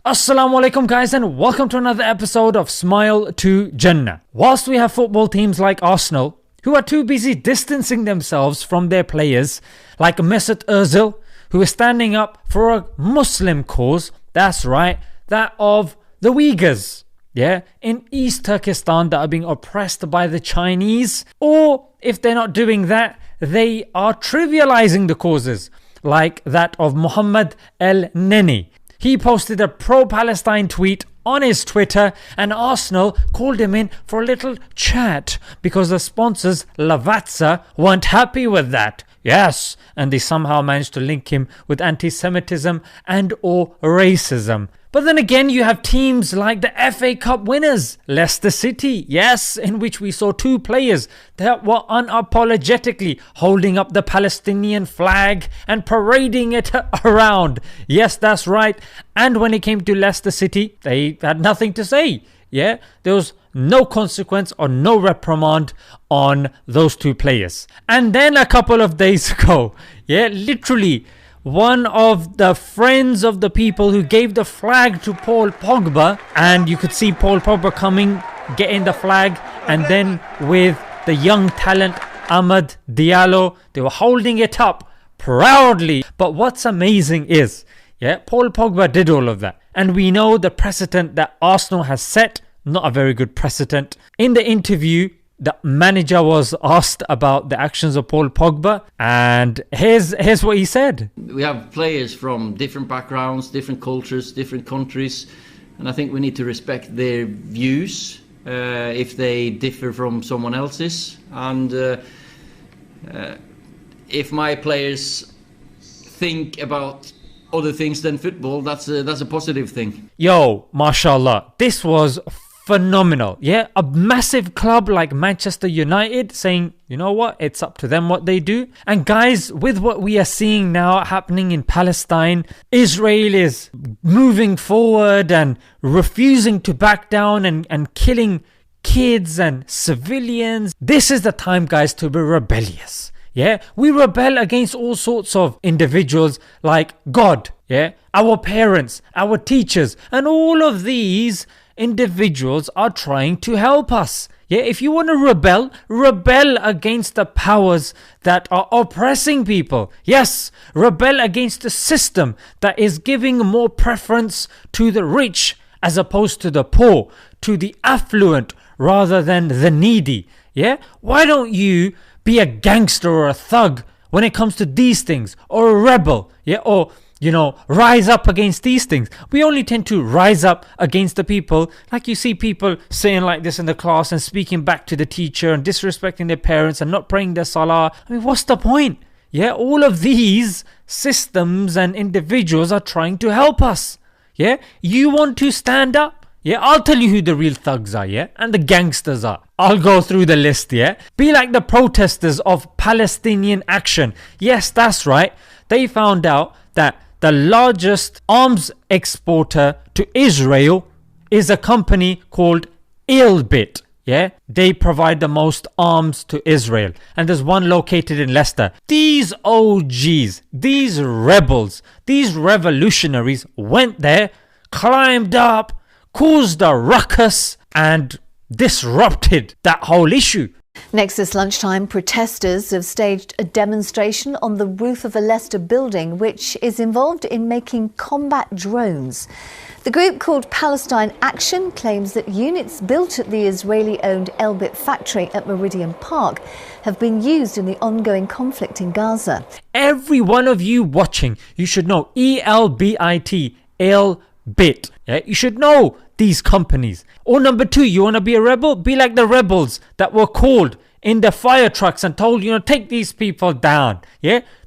Assalamu alaikum guys, and welcome to another episode of Smile to Jannah. Whilst we have football teams like Arsenal who are too busy distancing themselves from their players, like Mesut Ozil, who is standing up for a Muslim cause, that's right, that of the Uyghurs, in East Turkestan, that are being oppressed by the Chinese. Or if they're not doing that, they are trivializing the causes, like that of Muhammad El-Neni. He posted a pro-Palestine tweet on his Twitter, and Arsenal called him in for a little chat because the sponsors Lavazza weren't happy with that. Yes, and they somehow managed to link him with anti-Semitism and or racism. But then again, you have teams like the FA Cup winners, Leicester City, yes, in which we saw two players that were unapologetically holding up the Palestinian flag and parading it around. Yes, that's right. And when it came to Leicester City, they had nothing to say. There was no consequence or no reprimand on those two players. And then a couple of days ago, literally, one of the friends of the people who gave the flag to Paul Pogba, and you could see Paul Pogba coming, getting the flag, and then with the young talent Amad Diallo, they were holding it up proudly. But what's amazing is, Paul Pogba did all of that, and we know the precedent that Arsenal has set, not a very good precedent. In the interview, the manager was asked about the actions of Paul Pogba, and here's what he said. We have players from different backgrounds, different cultures, different countries, and I think we need to respect their views if they differ from someone else's. And if my players think about other things than football, that's a positive thing. Yo, mashallah, this was phenomenal. A massive club like Manchester United saying, you know what, it's up to them what they do. And guys, with what we are seeing now happening in Palestine, Israel is moving forward and refusing to back down and killing kids and civilians. This is the time, guys, to be rebellious. We rebel against all sorts of individuals like God, our parents, our teachers, and all of these individuals are trying to help us. If you want to rebel against the powers that are oppressing people. Yes, rebel against the system that is giving more preference to the rich as opposed to the poor, to the affluent rather than the needy. Why don't you be a gangster or a thug when it comes to these things, or a rebel, or rise up against these things? We only tend to rise up against the people, like you see people saying like this in the class and speaking back to the teacher and disrespecting their parents and not praying their salah. I mean, what's the point? All of these systems and individuals are trying to help us. You want to stand up? I'll tell you who the real thugs are, and the gangsters are. I'll go through the list, Be like the protesters of Palestinian Action. Yes, that's right. They found out that the largest arms exporter to Israel is a company called Elbit. They provide the most arms to Israel, and there's one located in Leicester. These OGs, these rebels, these revolutionaries went there, climbed up, caused a ruckus, and disrupted that whole issue. Next this lunchtime, protesters have staged a demonstration on the roof of a Leicester building which is involved in making combat drones. The group, called Palestine Action, claims that units built at the Israeli-owned Elbit factory at Meridian Park have been used in the ongoing conflict in Gaza. Every one of you watching, you should know ELBIT, Elbit. You should know these companies. Or number two, you want to be a rebel? Be like the rebels that were called in the fire trucks and told, take these people down.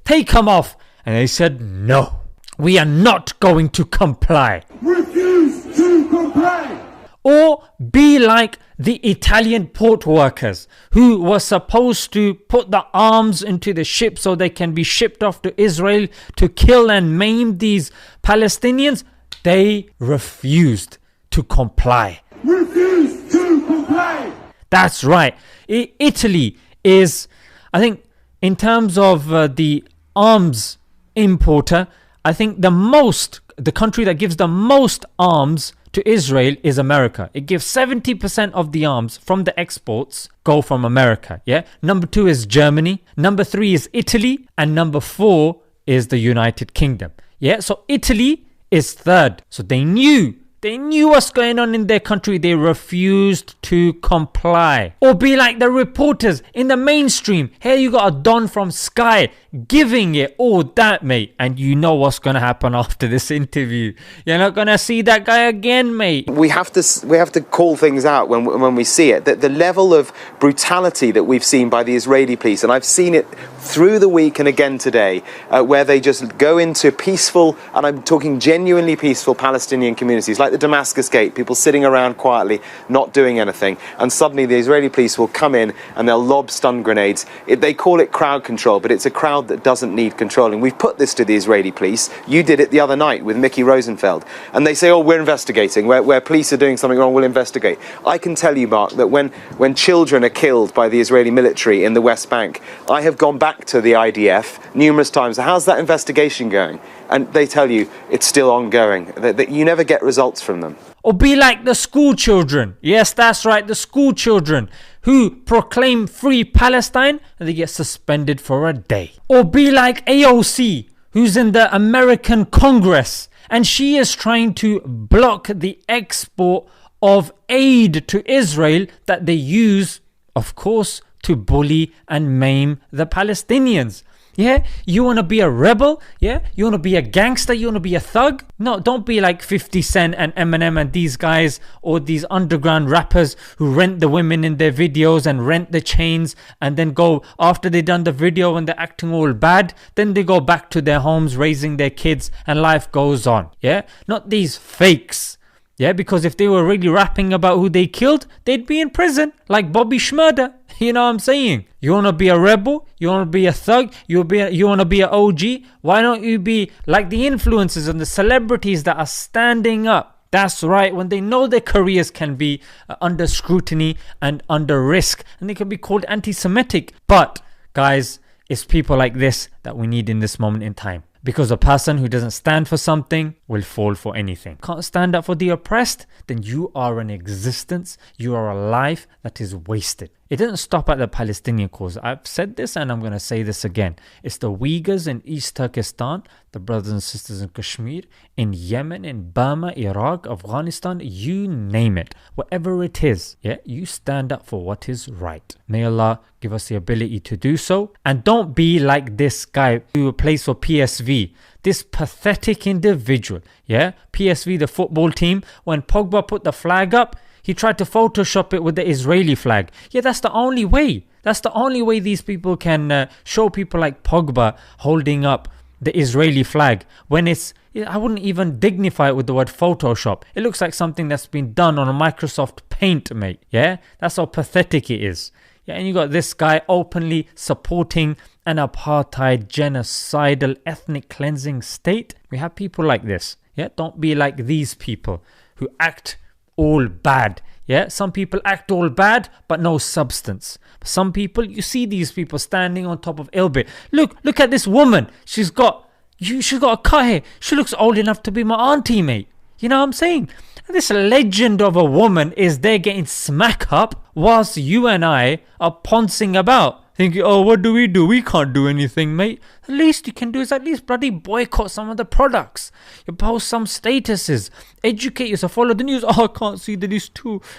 Take them off. And they said, no, we are not going to comply. Refuse to comply. Or be like the Italian port workers who were supposed to put the arms into the ship so they can be shipped off to Israel to kill and maim these Palestinians. They refused to comply. Refuse to comply. That's right. Italy is, I think, in terms of the arms importer, I think the most the country that gives the most arms to Israel is America. It gives 70% of the arms from the exports go from America. Yeah. Number 2 is Germany. Number 3 is Italy. And number 4 is the United Kingdom. Yeah. So Italy is third. So they knew what's going on in their country. They refused to comply. Or be like the reporters in the mainstream. Here you got a Don from Sky giving it all that, mate. And you know what's going to happen after this interview. You're not going to see that guy again, mate. We have to call things out when we see it. The level of brutality that we've seen by the Israeli police, and I've seen it through the week and again today, where they just go into peaceful, and I'm talking genuinely peaceful Palestinian communities, like the Damascus Gate, people sitting around quietly, not doing anything, and suddenly the Israeli police will come in and they'll lob stun grenades. They call it crowd control, but it's a crowd that doesn't need controlling. We've put this to the Israeli police. You did it the other night with Mickey Rosenfeld, and they say, oh, we're investigating. Where police are doing something wrong, we'll investigate. I can tell you, Mark, that when children are killed by the Israeli military in the West Bank, I have gone back to the IDF numerous times. How's that investigation going? And they tell you it's still ongoing, that you never get results from them. Or be like the school children. Yes, that's right, the school children who proclaim free Palestine and they get suspended for a day. Or be like AOC, who's in the American Congress, and she is trying to block the export of aid to Israel that they use, of course, to bully and maim the Palestinians. Yeah, you want to be a rebel? Yeah, you want to be a gangster? You want to be a thug? No, don't be like 50 Cent and Eminem and these guys, or these underground rappers who rent the women in their videos and rent the chains, and then go, after they done the video and they're acting all bad, then they go back to their homes raising their kids and life goes on. Yeah, not these fakes. Yeah, because if they were really rapping about who they killed, they'd be in prison like Bobby Schmurder. You know what I'm saying? You want to be a rebel? You want to be a thug? You want to be an OG? Why don't you be like the influencers and the celebrities that are standing up? That's right, when they know their careers can be under scrutiny and under risk, and they can be called anti-Semitic. But, guys, it's people like this that we need in this moment in time. Because a person who doesn't stand for something will fall for anything. Can't stand up for the oppressed? Then you are an existence, you are a life that is wasted. It doesn't stop at the Palestinian cause. I've said this and I'm going to say this again. It's the Uyghurs in East Turkestan, the brothers and sisters in Kashmir, in Yemen, in Burma, Iraq, Afghanistan, you name it. Whatever it is, yeah, you stand up for what is right. May Allah give us the ability to do so. And don't be like this guy who plays for PSV. This pathetic individual, yeah? PSV, the football team, when Pogba put the flag up, he tried to Photoshop it with the Israeli flag. Yeah, that's the only way. That's the only way these people can show people like Pogba holding up the Israeli flag. When it's, I wouldn't even dignify it with the word Photoshop. It looks like something that's been done on a Microsoft Paint, mate. Yeah, that's how pathetic it is. Yeah, and you got this guy openly supporting an apartheid, genocidal, ethnic cleansing state. We have people like this. Yeah, don't be like these people who act all bad. Yeah, some people act all bad but no substance. Some people, you see these people standing on top of Elbit. Look at this woman. She's got a cut hair. She looks old enough to be my auntie, mate. You know what I'm saying? This legend of a woman is there getting smack up whilst you and I are poncing about. Thinking, oh, what do? We can't do anything, mate. The least you can do is at least bloody boycott some of the products. You post some statuses. Educate yourself. Follow the news. Oh, I can't see that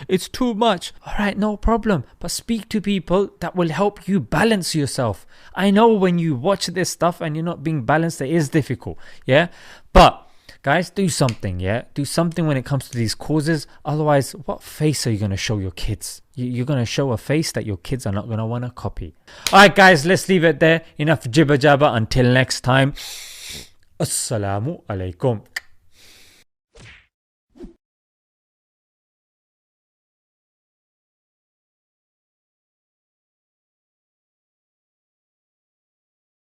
it's too much. Alright, no problem. But speak to people that will help you balance yourself. I know when you watch this stuff and you're not being balanced, it is difficult. Yeah? But guys, do something, yeah? Do something when it comes to these causes. Otherwise, what face are you going to show your kids? You're going to show a face that your kids are not going to want to copy. Alright guys, let's leave it there. Enough jibber jabber. Until next time. Assalamu alaikum.